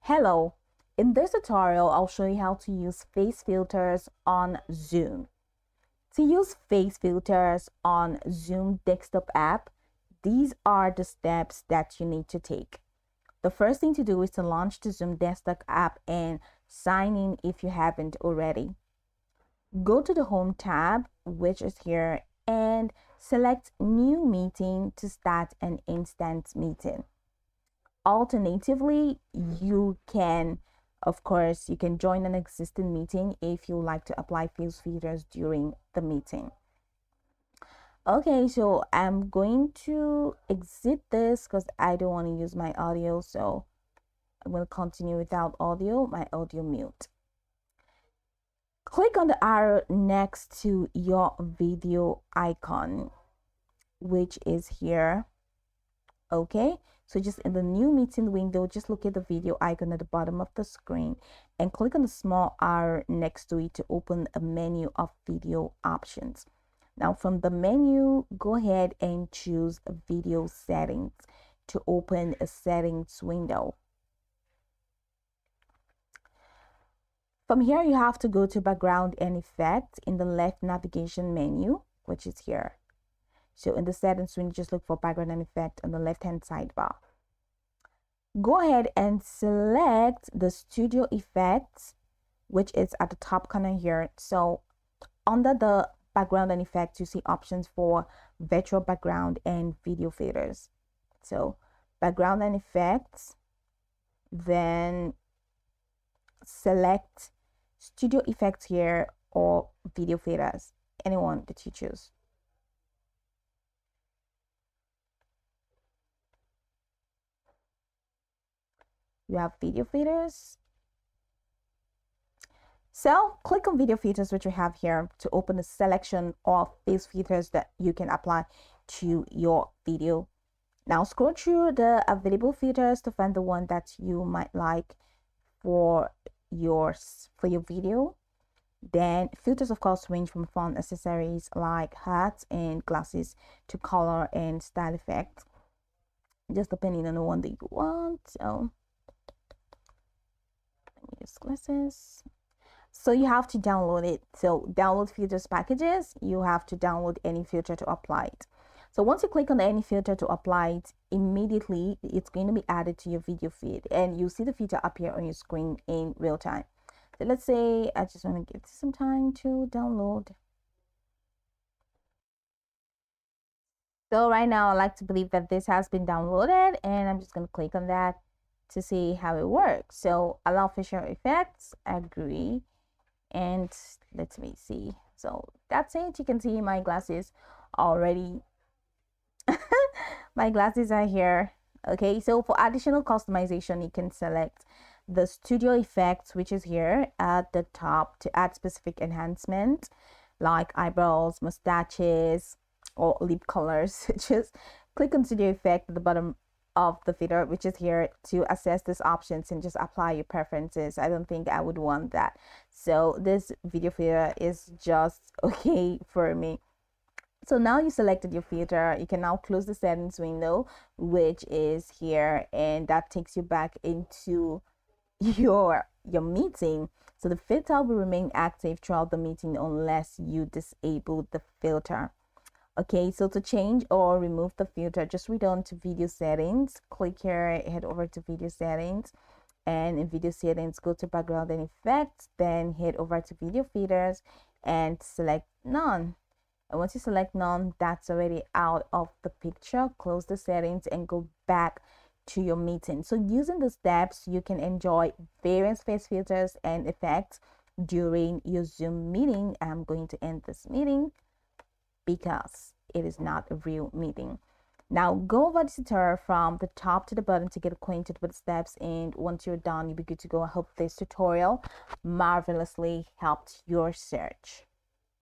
Hello, in this tutorial, I'll show you how to use face filters on Zoom. To use face filters on Zoom desktop app, these are the steps that you need to take. The first thing to do is to launch the Zoom desktop app and sign in if you haven't already. Go to the Home tab, which is here, and select New Meeting to start an instant meeting. Alternatively, you can, of course, you can join an existing meeting if you like to apply face filters during the meeting. Okay, so I'm going to exit this because I don't want to use my audio, so I'm going to continue without audio, my audio mute. Click on the arrow next to your video icon, which is here. Okay, so just in the new meeting window, just look at the video icon at the bottom of the screen and click on the small arrow next to it to open a menu of video options. Now from the menu, go ahead and choose video settings to open a settings window. From here, you have to go to background and effects in the left navigation menu, which is here. So in the settings window, just look for background and effect on the left-hand sidebar. Go ahead and select the studio effects, which is at the top corner here. So under the background and effects, you see options for virtual background and video filters. So background and effects, then select studio effects here or video filters, anyone that you choose. You have video filters. So click on video filters, which we have here, to open a selection of face filters that you can apply to your video. Now scroll through the available filters to find the one that you might like for your video. Then filters, of course, range from fun accessories like hats and glasses to color and style effects, just depending on the one that you want. So use glasses. So you have to download it. So download filters packages, you have to download any filter to apply it. So once you click on any filter to apply it, immediately it's going to be added to your video feed and you'll see the filter appear on your screen in real time. So let's say I just want to give this some time to download. So right now I like to believe that this has been downloaded and I'm just going to click on that to see how it works. So allow facial effects, agree, and let me see. So that's it. You can see my glasses already. My glasses are here. Okay, so for additional customization, you can select the studio effects, which is here at the top, to add specific enhancement like eyebrows, mustaches, or lip colors. Just click on studio effect at the bottom of the filter, which is here, to access these options and just apply your preferences. I don't think I would want that, so this video filter is just okay for me. So now you selected your filter, you can now close the settings window, which is here, and that takes you back into your meeting. So the filter will remain active throughout the meeting unless you disable the filter. Okay, so to change or remove the filter, just return to video settings, click here, head over to video settings, and in video settings, go to background and effects, then head over to video filters and select none. And once you select none, that's already out of the picture. Close the settings and go back to your meeting. So using the steps, you can enjoy various face filters and effects during your Zoom meeting. I'm going to end this meeting because it is not a real meeting. Now go over the tutorial from the top to the bottom to get acquainted with the steps, and once you're done, you'll be good to go. I hope this tutorial marvelously helped your search.